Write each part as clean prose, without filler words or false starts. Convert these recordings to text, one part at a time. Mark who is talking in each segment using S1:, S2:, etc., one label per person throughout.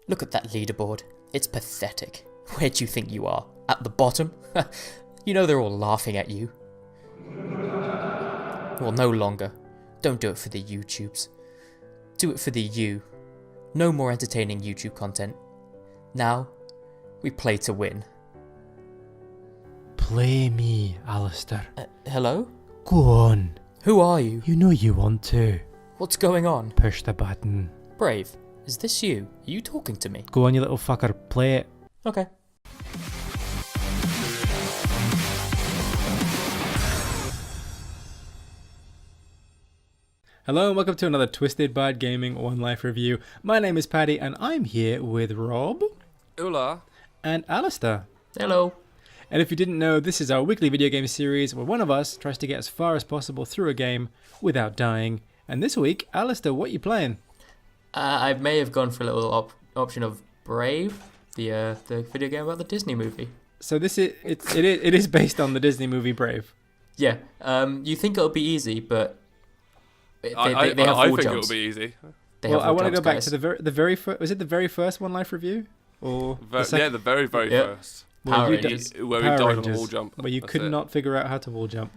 S1: Look at that leaderboard. It's pathetic. Where do you think you are? At the bottom? You know they're all laughing at you. Well, no longer. Don't do it for the YouTubes. Do it for the you. No more entertaining YouTube content. Now, we play to win.
S2: Play me, Alistair.
S1: Hello?
S2: Go on.
S1: Who are you?
S2: You know you want to.
S1: What's going on?
S2: Push the button.
S1: Brave, is this you? Are you talking to me?
S2: Go on, you little fucker. Play it.
S1: Okay.
S2: Hello and welcome to another Twisted Bard Gaming One Life review. My name is Paddy and I'm here with Rob.
S3: Hola.
S2: And Alistair.
S1: Hello.
S2: And if you didn't know, this is our weekly video game series where one of us tries to get as far as possible through a game without dying. And this week, Alistair, what are you playing?
S1: I may have gone for a little option of Brave, the video game about the Disney movie.
S2: So this is it is based on the Disney movie Brave.
S1: Yeah. You think it'll be easy, but they have
S3: I
S1: full
S3: think
S1: jumps.
S3: it'll be easy.
S2: Well, I want to go back to the very first. Was it the very first One Life review? Or
S3: the very first.
S1: Power
S3: Where
S1: Rangers.
S3: we died on a wall jump.
S2: Where you could not figure out how to wall jump.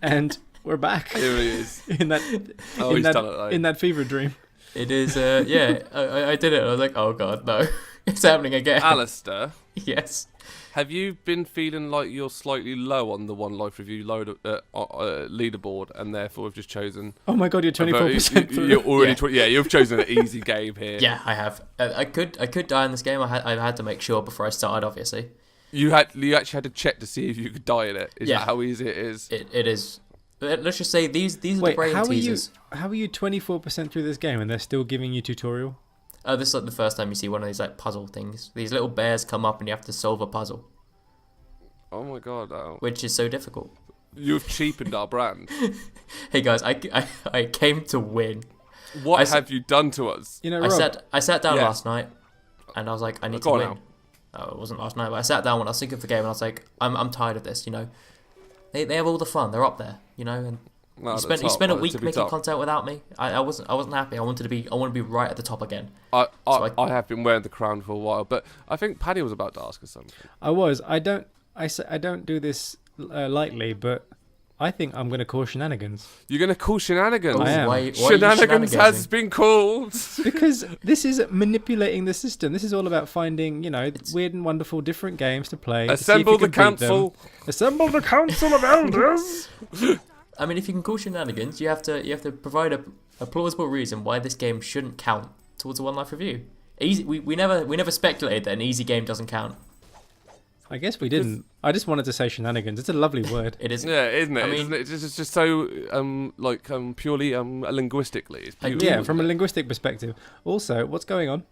S2: And we're back.
S3: Here he is.
S2: in that fever dream.
S1: It is, yeah, I did it. I was like, oh god, no. It's happening again.
S3: Alistair,
S1: Yes.
S3: have you been feeling like you're slightly low on the One Life review leaderboard and therefore have just chosen...
S2: Oh my god, you're 24% through.
S3: You're already you've chosen an easy game here.
S1: Yeah, I have. I could die in this game. I had to make sure before I started, obviously.
S3: You actually had to check to see if you could die in it. Is that how easy it is?
S1: It is. Let's just say these are the brain teasers.
S2: How are you 24% through this game and they're still giving you tutorial?
S1: This is like the first time you see one of these like puzzle things. These little bears come up and you have to solve a puzzle.
S3: Oh my god. Oh.
S1: Which is so difficult.
S3: You've cheapened our brand.
S1: Hey guys, I came to win.
S3: What have you done to us?
S2: You know, Rob,
S1: I sat down last night and I was like, I need to win.
S3: Now.
S1: Oh, it wasn't last night, but I sat down when I was thinking of the game and I was like, I'm tired of this, you know. They have all the fun. They're up there, you know, and you spent a week making content without me. I wasn't happy. I want to be right at the top again.
S3: I have been wearing the crown for a while, but I think Paddy was about to ask us something.
S2: I was. I don't do this lightly, but I think I'm going to call shenanigans.
S3: You're going to call shenanigans?
S2: I am.
S1: Why
S3: Shenanigans has been called.
S2: Because this is manipulating the system. This is all about finding, weird and wonderful different games to play.
S3: Assemble the council.
S2: Assemble the council of elders.
S1: I mean, if you can call shenanigans, you have to provide a plausible reason why this game shouldn't count towards a One Life review. Easy. We never speculated that an easy game doesn't count.
S2: I guess we didn't. I just wanted to say shenanigans. It's a lovely word.
S1: It is.
S3: Yeah, isn't it?
S1: I mean,
S3: it's just so purely linguistically. It's beautiful.
S2: Yeah, from a linguistic perspective. Also, what's going on?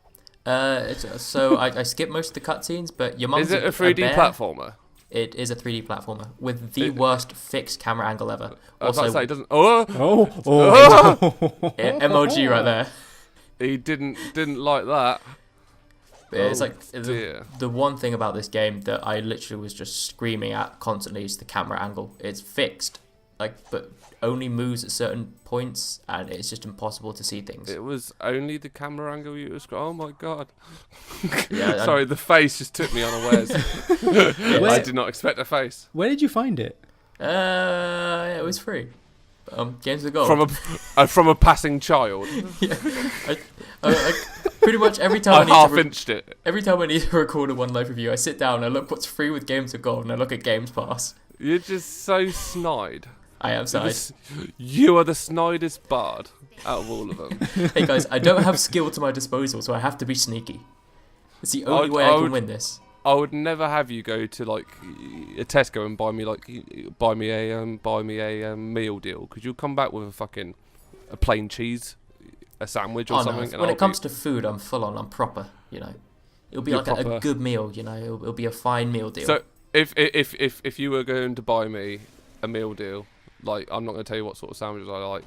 S1: So I skipped most of the cutscenes, but your mum's
S3: Is it a 3D platformer?
S1: It is a 3D platformer with the worst fixed camera angle ever.
S3: I was
S1: Also,
S3: about to say, it doesn't.
S1: MOG right there.
S3: He didn't like that.
S1: It's like the one thing about this game that I literally was just screaming at constantly is the camera angle. It's fixed, but only moves at certain points, and it's just impossible to see things.
S3: It was only the camera angle you was. Oh my god!
S1: Yeah,
S3: sorry, the face just took me unawares. I did not expect a face.
S2: Where did you find it?
S1: It was free. Games of Gold.
S3: From a passing child.
S1: Yeah. I pretty much every time every time I need to record a One Life review, I sit down and I look what's free with Games of Gold and I look at Games Pass.
S3: You're just so snide.
S1: I am snide.
S3: You are the snidest bard out of all of them.
S1: Hey guys, I don't have skill to my disposal, so I have to be sneaky. It's the only way I can win this.
S3: I would never have you go to a Tesco and buy me a meal deal, because you'll come back with a plain cheese, a sandwich or something.
S1: No. When it comes to food, I'm full on. I'm proper. It'll be a good meal. It'll be a fine meal deal.
S3: So if you were going to buy me a meal deal, I'm not going to tell you what sort of sandwiches I like.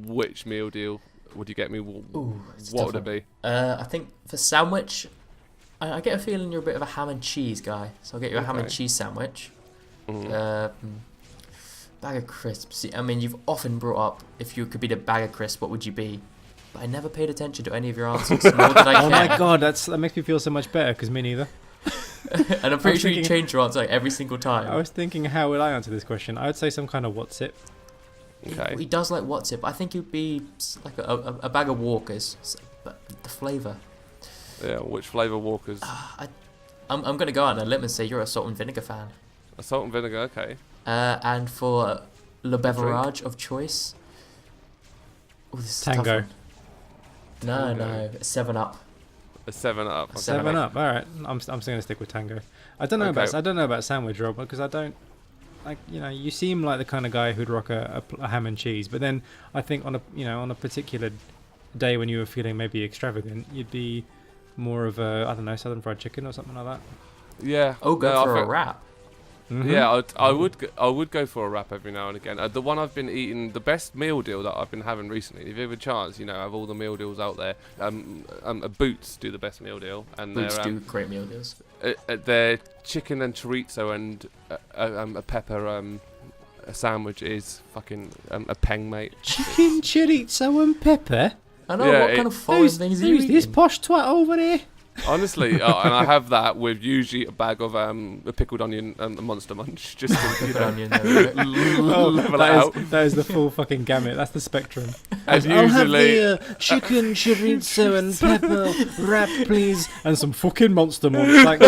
S3: Which meal deal would you get me? What would it be?
S1: I think for sandwich, I get a feeling you're a bit of a ham and cheese guy, so I'll get you a ham and cheese sandwich.
S3: Mm-hmm.
S1: Bag of crisps. I mean, you've often brought up if you could be the bag of crisps, what would you be? but I never paid attention to any of your answers. Nor did I care.
S2: Oh my god, that makes me feel so much better, because me neither.
S1: And I'm pretty sure you change your answer like every single time.
S2: I was thinking, how would I answer this question? I would say some kind of what's it.
S3: Okay.
S1: He does like what's it, but I think it would be like a bag of Walkers. But the flavour.
S3: Yeah, which flavour Walkers?
S1: I'm going to go out on a limb and say you're a salt and vinegar fan.
S3: A salt and vinegar, okay.
S1: And for le beverage of choice. Ooh, this is a tough
S2: Tango.
S1: one. No, 7-Up.
S3: A 7-Up. Okay.
S2: 7-Up. All right, I'm still gonna stick with Tango. I don't know about sandwich, Rob, because I don't like. You seem like the kind of guy who'd rock a ham and cheese, but then I think on a particular day when you were feeling maybe extravagant, you'd be more of a, I don't know, southern fried chicken or something like that.
S3: Yeah.
S1: Oh, go for a wrap.
S2: Mm-hmm.
S3: Yeah, I would go for a wrap every now and again. The one I've been eating, the best meal deal that I've been having recently. If you have a chance, have all the meal deals out there. Boots do the best meal deal, and
S1: Boots do great meal deals.
S3: Their chicken and chorizo and a pepper a sandwich is fucking a peng, mate.
S2: Chicken chorizo and pepper.
S1: I know, what kind of foreign things are you
S2: Who's this
S1: eating?
S2: posh twat over there?
S3: Honestly, and I have that with usually a bag of a pickled onion and a Monster Munch, just to
S1: Pickled onion, there we go.
S3: level it out.
S2: That is the full fucking gamut. That's the spectrum.
S3: And
S2: I'll have
S3: usually,
S2: the chicken chorizo and pepper wrap, please, and some fucking Monster Munch. Like,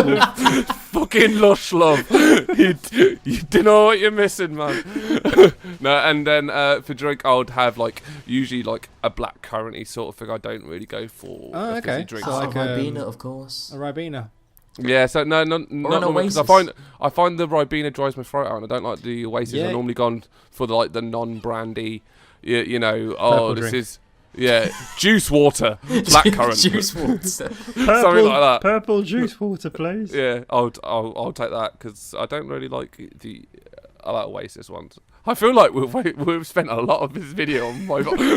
S3: fucking lush, love. you don't know what you're missing, man. No, and then for drink, I would have usually a black currant sort of thing. I don't really go for a fizzy drink.
S2: So
S1: Oh,
S2: like,
S1: Ribena, of course.
S2: a Ribena.
S3: Yeah, so not
S1: an
S3: because
S1: Oasis.
S3: I find the Ribena dries my throat out, and I don't like the Oasis.
S2: Yeah.
S3: I've normally gone for the non-brandy,
S2: Purple drink.
S3: this is juice water, black currant,
S1: Juice water.
S3: something like that.
S2: Purple juice water, please.
S3: Yeah, I'll take that because I don't really like I like Oasis ones. I feel like we've spent a lot of this video on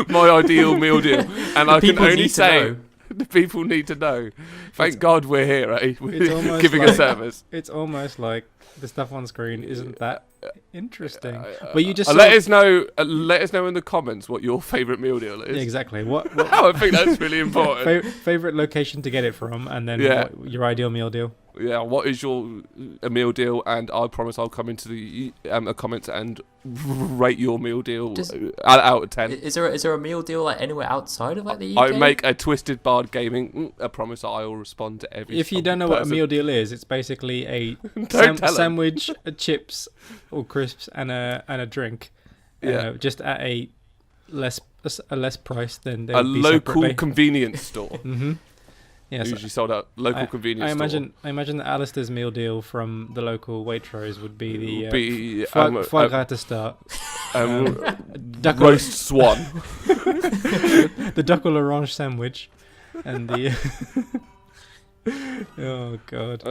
S3: my ideal meal deal, and I can
S1: People
S3: only
S1: need to
S3: say
S1: know.
S3: the people need to know. Thank God we're here, eh?
S2: It's
S3: We're
S2: almost
S3: giving a service.
S2: It's almost like the stuff on screen isn't that interesting. But you just
S3: Let us know in the comments what your favourite meal deal is.
S2: Yeah, exactly. What
S3: I think that's really important.
S2: favorite location to get it from, and then what, your ideal meal deal.
S3: Yeah, what is your meal deal? And I promise I'll come into the comments and rate your meal deal out of 10.
S1: Is there a meal deal anywhere outside of the UK?
S3: I make a Twisted Bard Gaming. I promise I will respond to every.
S2: If you don't know what a meal deal is, it's basically a
S3: Don't tell 'em.
S2: sandwich, chips or crisps, and a drink.
S3: Yeah.
S2: Just at a less price than they
S3: a
S2: would be
S3: local
S2: separately.
S3: convenience store.
S2: Mm-hmm. Yes.
S3: Usually sold out local convenience store.
S2: I imagine that Alistair's meal deal from the local Waitrose would be the
S3: Be
S2: foie gras to start. Duck
S3: roast swan.
S2: the duck à l'orange sandwich, and the oh god.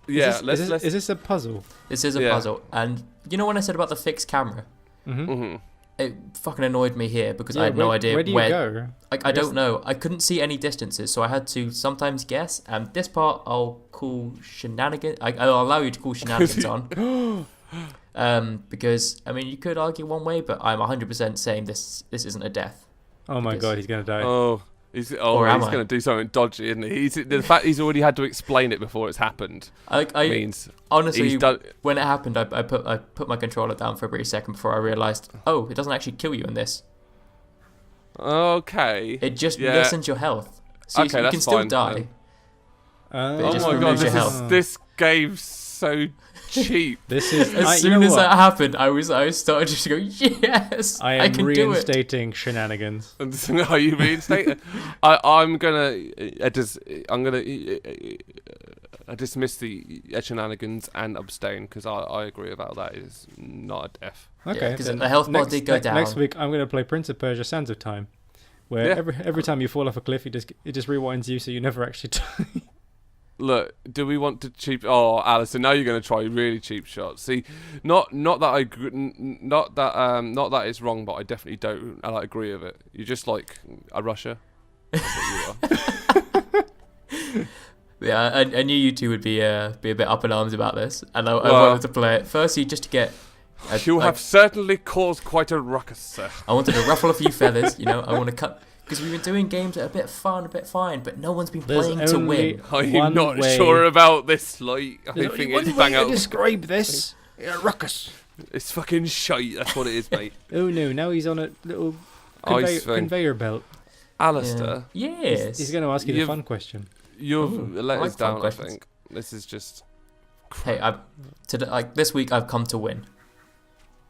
S3: Yeah,
S2: Is this a puzzle?
S1: This is a puzzle. And when I said about the fixed camera?
S3: Mm-hmm.
S1: It fucking annoyed me here because I had no idea
S2: where do you go?
S1: I don't know. I couldn't see any distances, so I had to sometimes guess. And this part I'll call shenanigans. I'll allow you to call shenanigans on. Because you could argue one way, but I'm 100% saying this isn't a death.
S2: Oh my god, he's gonna die.
S3: He's going to do something dodgy, isn't he? The fact he's already had to explain it before it's happened means
S1: honestly, when it happened, I put my controller down for a brief second before I realised, it doesn't actually kill you in this.
S3: Okay.
S1: It just lessens your health, so you can still die.
S3: Oh my god, this game's so cheap.
S2: This is
S1: as soon as that happened, I started just to go, yes, I can do it.
S2: Reinstating shenanigans.
S3: Are you reinstating? I'm gonna dismiss the shenanigans and abstain because I agree about that. Is not a death.
S2: Okay,
S1: because the health bar did go down.
S2: Next week, I'm gonna play Prince of Persia: Sands of Time, where every time you fall off a cliff, it just rewinds you, so you never actually die.
S3: Look, do we want to cheap? Oh, Alison, now you're going to try really cheap shots. See, not that it's wrong, but I definitely don't. I agree with it. You're just like a rusher. That's what you are.
S1: Yeah, I knew you two would be a bit up in arms about this, and I wanted to play it. Firstly, just to get.
S3: You have certainly caused quite a ruckus, sir.
S1: I wanted to ruffle a few feathers. I want to Because we've been doing games that are a bit fun, a bit fine, but no one's been playing to win.
S3: Are you not sure about this? Like, I
S2: There's
S3: think
S2: only
S3: it's
S2: one
S3: bang
S2: way to
S3: out.
S2: describe this. Ruckus.
S3: It's fucking shite. That's what it is, mate.
S2: Oh no! Now he's on a little
S3: Ice thing.
S2: conveyor belt.
S3: Alistair,
S1: Yes.
S2: He's going to ask you the fun question.
S3: you've let
S1: I like
S3: us down.
S1: fun
S3: I
S1: questions.
S3: think this is just.
S1: Hey, this week I've come to win.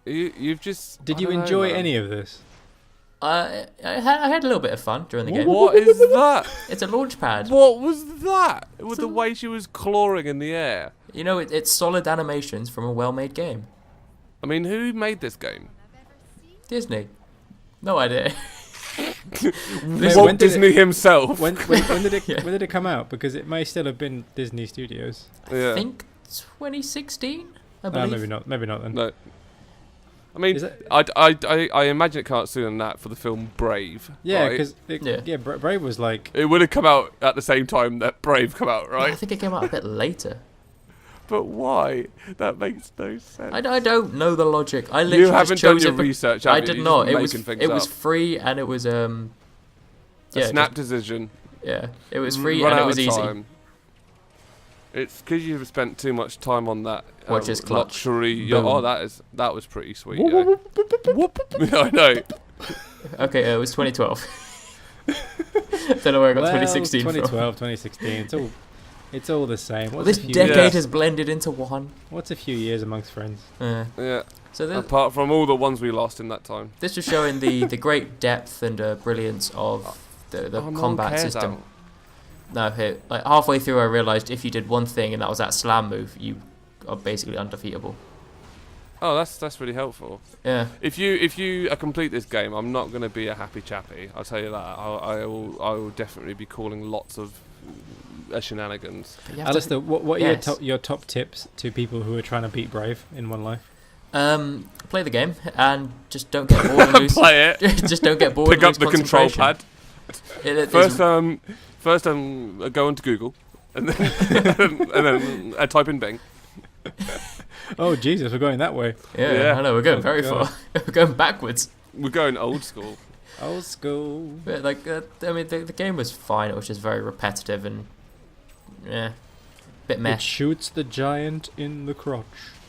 S3: You've just.
S2: Did
S3: I
S2: you
S3: don't know,
S2: enjoy
S3: man.
S2: any of this?
S1: I had a little bit of fun during the game.
S3: What is that?
S1: It's a launch pad.
S3: What was that? With the way she was clawing in the air.
S1: You know, it's solid animations from a well-made game.
S3: I mean, who made this game?
S1: Disney. No idea.
S3: Walt Disney himself.
S2: When did it
S1: Yeah.
S2: when did it come out? Because it may still have been Disney Studios.
S3: Yeah.
S1: I think 2016, I believe.
S2: Maybe not. Maybe not then.
S3: No. I mean,
S2: Is it-
S3: I imagine it can't sooner than that for the film Brave.
S2: Yeah,
S3: right?
S2: because Brave was like.
S3: It would have come out at the same time that Brave come out,
S1: I
S3: right?
S1: think it came out a bit later.
S3: But why? That makes no sense.
S1: I don't know the logic. I literally
S3: You haven't
S1: just chose
S3: done your
S1: it.
S3: research, have
S1: I
S3: you?
S1: did
S3: You're
S1: not.
S3: just
S1: It was
S3: making things up.
S1: free and it was
S3: A snap decision.
S1: yeah. It was free
S3: Run
S1: and
S3: out
S1: it was
S3: of
S1: easy.
S3: time. It's because you've spent too much time on that
S1: Watch his clutch.
S3: luxury.
S1: Boom.
S3: Oh, that was pretty sweet. Yeah. I know.
S1: Okay, it was 2012. Don't know where I got 2016 from.
S2: 2012, 2016. It's all the same. What's
S1: This
S2: a few
S1: decade
S3: Yeah.
S1: has blended into one.
S2: What's a few years amongst friends?
S3: Yeah.
S1: So
S3: Apart from all the ones we lost in that time.
S1: this was showing the great depth and brilliance of the
S3: No one
S1: combat
S3: cares
S1: system.
S3: out.
S1: No, like halfway through, I realised if you did one thing and that was that slam move, you are basically undefeatable.
S3: Oh, that's really helpful.
S1: Yeah.
S3: If you complete this game, I'm not going to be a happy chappy. I'll tell you that. I will definitely be calling lots of shenanigans.
S1: But you have to-
S2: Alistair, what
S1: Yes.
S2: are your top tips to people who are trying to beat Brave in one life?
S1: Play the game and just don't get bored and lose.
S3: Play it.
S1: Just don't get bored.
S3: Pick
S1: and
S3: up
S1: lose
S3: the control
S1: concentration.
S3: pad. First, go onto Google, and then type in Bing.
S2: Oh Jesus, we're going that way.
S1: Yeah, I know we're going
S2: Oh,
S1: very
S2: God.
S1: far. We're going backwards.
S3: We're going old school.
S2: Old school.
S1: But like, I mean, the game was fine. It was just very repetitive and bit meh.
S2: It shoots the giant in the crotch.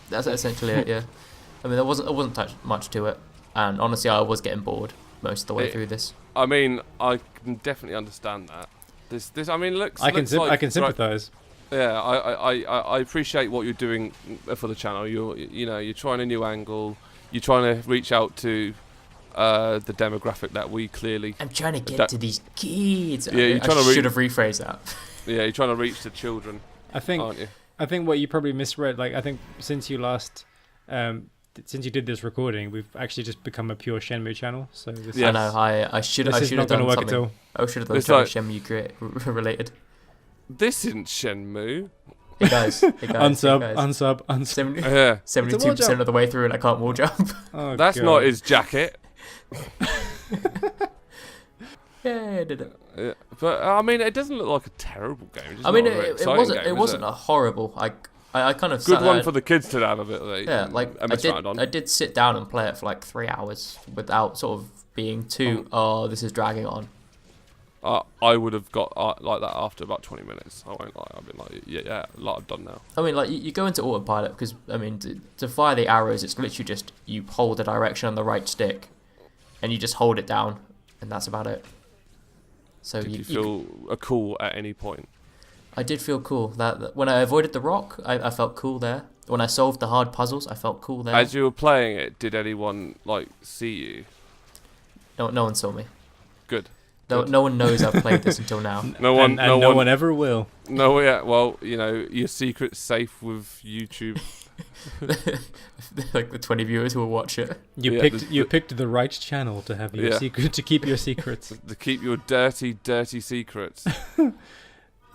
S1: That's essentially it. Yeah. I mean, there wasn't much to it, and honestly, I was getting bored most of the way through this.
S3: I mean, I can definitely understand that. This I mean, looks.
S2: I can
S3: looks like,
S2: I can sympathise.
S3: Yeah, I appreciate what you're doing for the channel. You're trying a new angle. You're trying to reach out to the demographic that we clearly.
S1: I'm trying to get to these kids.
S3: Yeah, you're trying to
S1: should have rephrased that.
S3: Yeah, you're trying to reach the children,
S2: I think
S3: aren't you?
S2: I think what you probably misread. Like I think since you last, since you did this recording, we've actually just become a pure Shenmue channel. So this
S3: Yeah.
S1: I know. I should
S2: this is
S1: have
S2: not going
S1: done
S2: to work at
S1: something.
S2: all.
S1: I should have done
S3: It's
S1: something
S3: like-
S1: Shenmue related.
S3: This isn't Shenmue.
S1: It does. It does.
S2: Unsub.
S1: 72% of the way through and I can't wall jump.
S2: Oh,
S3: That's
S2: God.
S3: not his jacket.
S1: Yeah, I did it.
S3: Yeah, but I mean, it doesn't look like a terrible game. It's
S1: I mean,
S3: not a very
S1: it
S3: exciting
S1: wasn't.
S3: game,
S1: It
S3: is
S1: wasn't a horrible. I kind of
S3: good
S1: sat
S3: one
S1: there
S3: for the kids to have a bit. Like,
S1: yeah, like
S3: and mess around on.
S1: I did sit down and play it for like 3 hours without sort of being too. Oh, this is dragging on.
S3: I would have got like that after about 20 minutes. I won't lie. I've been like, yeah, like I've done now.
S1: I mean, like you go into autopilot because I mean to fire the arrows, it's literally just you hold the direction on the right stick, and you just hold it down, and that's about it. So
S3: Did you feel cool at any point?
S1: I did feel cool. That when I avoided the rock, I felt cool there. When I solved the hard puzzles, I felt cool there.
S3: As you were playing it, did anyone like see you?
S1: No one saw me.
S3: Good.
S1: No one knows I've played this until now.
S3: No one.
S2: And no one ever will.
S3: No, yeah. Well, your secret's safe with YouTube.
S1: Like the 20 viewers who will watch it.
S2: You picked the right channel to have your
S3: Yeah.
S2: secret to keep your secrets.
S3: To keep your dirty secrets.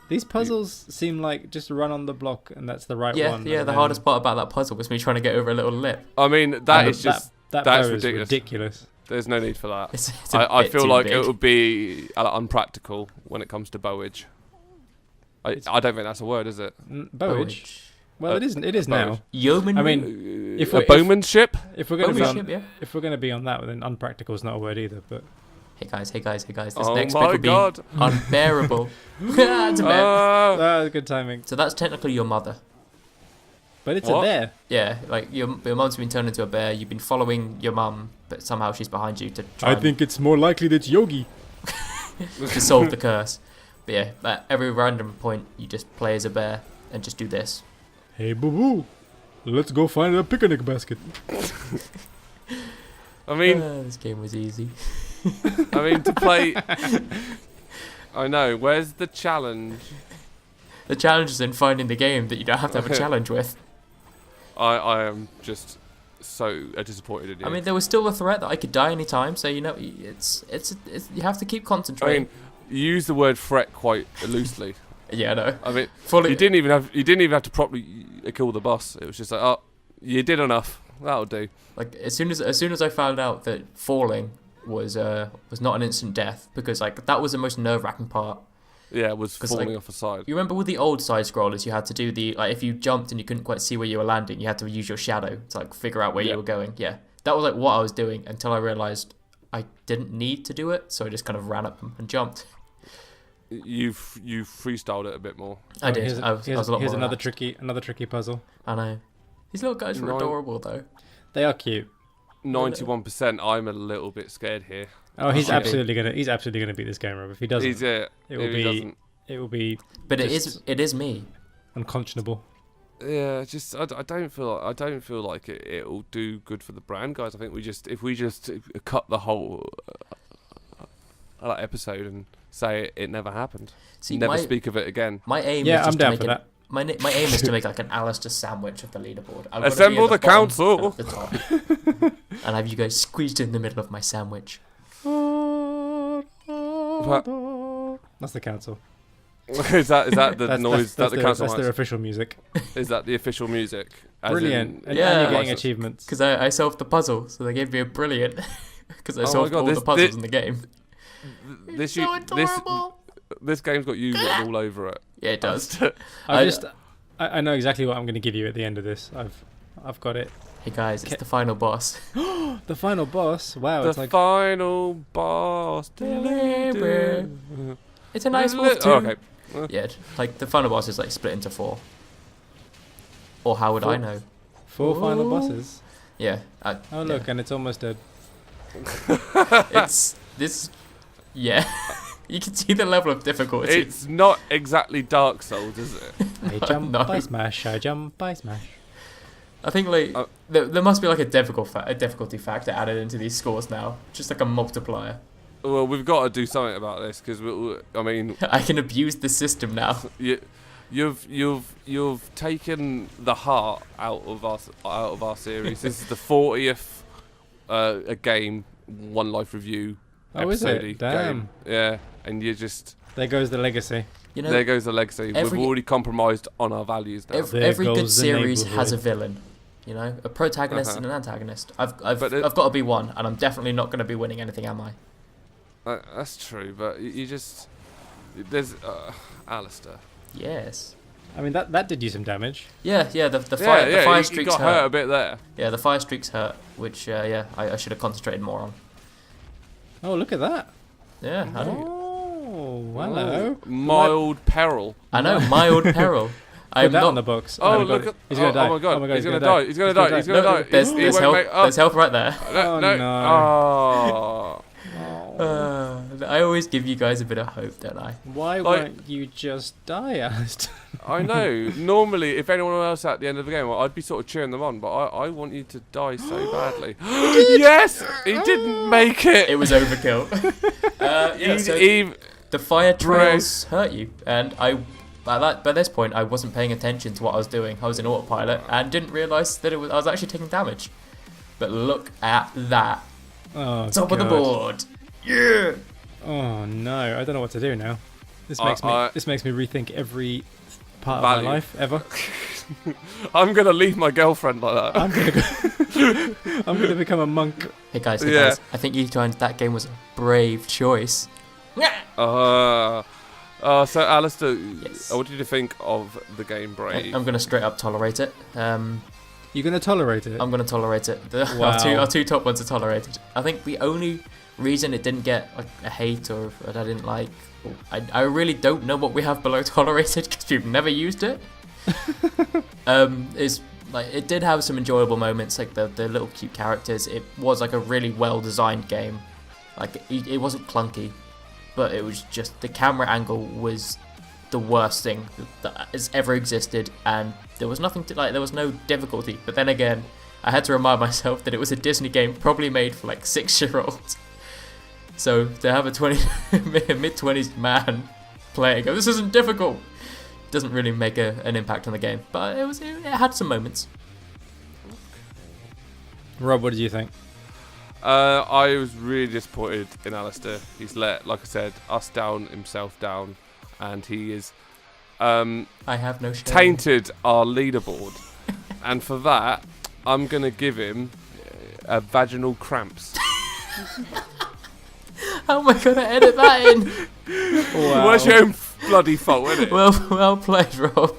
S2: These puzzles seem like just run on the block and that's the right one.
S1: Yeah.
S2: and
S1: The
S2: then-
S1: hardest part about that puzzle was me trying to get over a little lip.
S3: I mean,
S2: and
S3: that is just
S2: that
S3: that's
S2: bow is
S3: ridiculous.
S2: ridiculous.
S3: There's no need for that.
S1: It's a
S3: I
S1: bit
S3: feel
S1: too
S3: like
S1: big.
S3: it would be unpractical when it comes to bowage. I don't think that's a word, is it?
S2: Bowage. Well, it isn't. It is
S3: bowage.
S2: now.
S1: Yeomanry.
S2: I mean, if
S3: a
S2: we're-
S3: bowmanship.
S2: If we're going to be
S1: Bowmanship,
S2: on,
S1: yeah.
S2: if we're going to be on that, then unpractical is not a word either. But
S1: Hey guys. This
S3: Oh
S1: next bit
S3: my
S1: will be
S3: God.
S1: unbearable. It's a bear.
S2: That was good timing.
S1: So that's technically your mother.
S2: But it's
S3: What?
S2: a bear.
S1: Yeah, like your mum's been turned into a bear. You've been following your mum, but somehow she's behind you to try
S2: it's more likely that it's Yogi.
S1: to solve the curse. But yeah, at every random point, you just play as a bear and just do this.
S2: Hey, boo-boo. Let's go find a picnic basket.
S3: I mean,
S1: This game was easy.
S3: to play. I know. Where's the challenge?
S1: The challenge is in finding the game that you don't have to have a challenge with.
S3: I am just so disappointed in you.
S1: I mean, there was still a threat that I could die any time, so you know, it's you have to keep concentrating.
S3: you use the word threat quite loosely.
S1: Yeah, I know.
S3: I mean,
S1: Fully,
S3: you didn't even have to properly kill the boss. It was just like, oh, you did enough. That'll do.
S1: like as soon as I found out that falling was not an instant death, because like that was the most nerve-wracking part.
S3: Yeah, it was
S1: 'Cause,
S3: falling
S1: like,
S3: off the side.
S1: You remember with the old side scrollers, you had to do the like if you jumped and you couldn't quite see where you were landing, you had to use your shadow to like figure out where
S3: Yeah.
S1: you were going. Yeah, that was like what I was doing until I realized I didn't need to do it, so I just kind of ran up and jumped.
S3: You freestyled it a bit more.
S1: I did.
S2: Here's,
S1: I was a lot
S2: here's
S1: more
S2: another
S1: relaxed.
S2: another tricky puzzle.
S1: I know. These little guys were
S3: No.
S1: adorable though.
S2: They are cute.
S3: 91%. I'm a little bit scared here.
S2: Oh, he's
S1: Okay.
S2: absolutely gonna beat this game, Rob. If he doesn't,
S3: He's it.
S2: it will
S3: If he
S2: be
S3: doesn't.
S2: it will be
S1: But
S2: Just-
S1: it is me.
S2: unconscionable.
S3: Yeah, just I don't feel like it'll do good for the brand, guys. I think if we just cut the whole episode and say it never happened,
S1: See,
S3: never speak of it again.
S1: my aim.
S2: Yeah,
S1: is
S2: I'm
S1: just
S2: down
S1: to
S2: for
S1: make
S2: that.
S1: My aim is to make like an Alistair sandwich of the leaderboard. I wanna be
S3: Assemble
S1: at
S3: the
S1: bottom
S3: council.
S1: and at the top. And have you guys squeezed in the middle of my sandwich.
S2: That's the council.
S3: is that the noise?
S2: That's
S3: the council?
S2: That's their official music.
S3: Is that the official music? As
S2: Brilliant.
S3: in-
S2: And
S1: Yeah.
S2: you're getting
S3: License.
S2: achievements.
S1: Because I solved the puzzle, so they gave me a brilliant. Because I
S3: Oh my
S1: solved
S3: God,
S1: all
S3: this-
S1: the puzzles
S3: thi-
S1: in the game.
S3: This
S1: so
S3: you, this
S1: adorable.
S3: this game's got you written all over it.
S1: Yeah, it does.
S2: I know exactly what I'm going to give you at the end of this. I've got it.
S1: Hey guys, it's the final boss.
S2: The final boss. Wow,
S3: The
S2: it's like
S3: final boss.
S1: It's a nice wolf too.
S3: Oh, okay.
S1: Yeah, like the final boss is like split into 4. Or how would I know?
S2: 4 final bosses.
S1: Yeah.
S2: Oh look, and it's almost dead.
S1: It's this. Yeah. You can see the level of difficulty.
S3: It's not exactly Dark Souls, is it?
S2: I jump,
S1: No.
S2: I smash. I jump, I smash.
S1: I think like there must be like a difficulty factor added into these scores now, just like a multiplier.
S3: Well, we've got to do something about this because I mean,
S1: I can abuse the system now.
S3: you've taken the heart out of our series. This is the 40th a game, one life review.
S2: Oh, is it?
S3: episode-y
S2: Damn.
S3: Game. Yeah, and you just
S2: There goes the legacy.
S1: You know,
S3: there goes the legacy.
S1: every-
S3: We've already compromised on our values now.
S2: There
S1: every good
S2: goes the
S1: series
S2: neighborhood.
S1: has a villain. You know, a protagonist and an antagonist. I've
S3: But
S1: got to be one, and I'm definitely not going to be winning anything, am I?
S3: That's true, but you just there's Alistair.
S1: Yes.
S2: I mean, that did you some damage.
S1: Yeah. The fire
S3: you
S1: streaks
S3: got hurt a bit there.
S1: Yeah, the fire streaks hurt, which I should have concentrated more on.
S2: Oh, look at that.
S1: Yeah, I know.
S2: Oh, hello.
S3: Mild peril.
S1: I know, mild peril.
S2: Put
S1: I'm
S2: that
S1: not.
S2: on the box.
S3: Oh,
S2: my
S3: look
S2: God.
S3: at!
S2: He's gonna die.
S3: Oh my god!
S2: Oh my God,
S3: He's gonna die! He's gonna die! He's gonna die!
S1: There's
S3: He won't
S1: health.
S3: make- oh,
S1: There's health right there.
S2: Oh,
S3: no!
S2: no.
S3: Oh.
S1: I always give you guys a bit of hope, don't I?
S2: Why
S3: Like-
S2: won't you just die, Alistair?
S3: I know. Normally, if anyone else at the end of the game, I'd be sort of cheering them on, but I want you to die so badly. Yes, he didn't make it.
S1: It was overkill. The fire trails hurt you, and by this point I wasn't paying attention to what I was doing. I was in autopilot and didn't realise that I was actually taking damage. But look at that,
S2: Oh,
S1: top of the
S2: God.
S1: board. Yeah.
S2: Oh no, I don't know what to do now. This makes me rethink every part
S3: Value.
S2: of my life ever.
S3: I'm gonna leave my girlfriend like that.
S2: I'm gonna become a monk.
S1: Hey guys,
S3: Yeah.
S1: I think you joined. That game was a brave choice.
S3: So Alistair,
S1: Yes.
S3: what did you think of the game Brave?
S1: I'm gonna straight up tolerate it.
S2: You're going to tolerate it?
S1: I'm going to tolerate it.
S2: Wow.
S1: Our two top ones are tolerated. I think the only reason it didn't get like a hate or that I didn't like, I really don't know what we have below tolerated because we've never used it. Is like it did have some enjoyable moments, like the little cute characters. It was like a really well designed game. Like it wasn't clunky, but it was just the camera angle was the worst thing that has ever existed, and there was nothing to like. There was no difficulty. But then again, I had to remind myself that it was a Disney game, probably made for like 6-year-olds. So to have a mid-20s man playing, this isn't difficult, doesn't really make an impact on the game. But it had some moments.
S2: Rob, what did you think?
S3: I was really disappointed in Alistair. He's let, like I said, us down, himself down, and he is
S1: I have no shame.
S3: Tainted our leaderboard. And for that, I'm going to give him vaginal cramps.
S1: How am I going to edit that in?
S3: Wow. What's your own bloody fault, isn't it?
S1: Well played, Rob.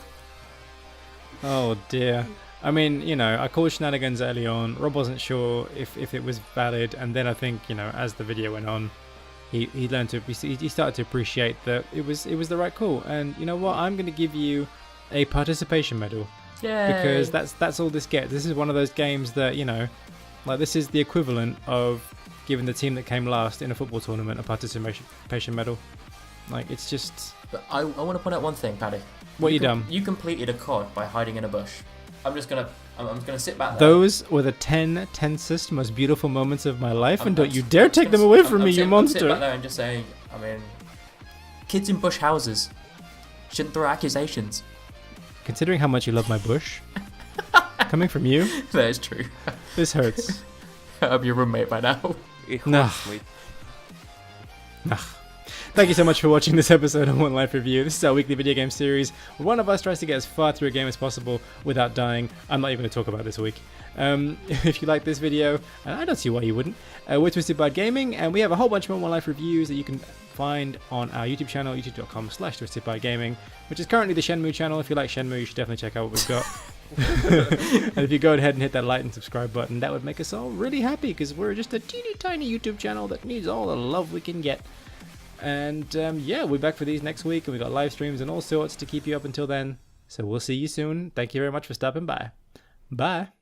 S2: Oh dear. I mean, you know, I called shenanigans early on. Rob wasn't sure if it was valid, and then I think, you know, as the video went on, he learned to he started to appreciate that it was the right call. And you know what? I'm going to give you a participation medal.
S1: Yay.
S2: Because that's all this gets. This is one of those games that, you know, like this is the equivalent of giving the team that came last in a football tournament a participation medal. Like, it's just...
S1: But I want to point out one thing, Paddy.
S2: What you done?
S1: You completed a COD by hiding in a bush. I'm gonna sit back there.
S2: Those were the 10 tensest, most beautiful moments of my life, and don't you dare take them away from me, you monster!
S1: I'm sitting back there and just saying, I mean, kids in bush houses shouldn't throw accusations.
S2: Considering how much you love my bush, coming from you,
S1: that is true.
S2: This hurts.
S1: I'm your roommate by now.
S2: Nah. Thank you so much for watching this episode of One Life Review. This is our weekly video game series where one of us tries to get as far through a game as possible without dying. I'm not even going to talk about this week. If you like this video, and I don't see why you wouldn't, we're Twisted Bard Gaming, and we have a whole bunch more One Life reviews that you can find on our YouTube channel, youtube.com/twistedbardgaming, which is currently the Shenmue channel. If you like Shenmue, you should definitely check out what we've got. And if you go ahead and hit that like and subscribe button, that would make us all really happy, because we're just a teeny tiny YouTube channel that needs all the love we can get. And yeah, we'll be back for these next week, and we've got live streams and all sorts to keep you up until then. So we'll see you soon. Thank you very much for stopping by. Bye.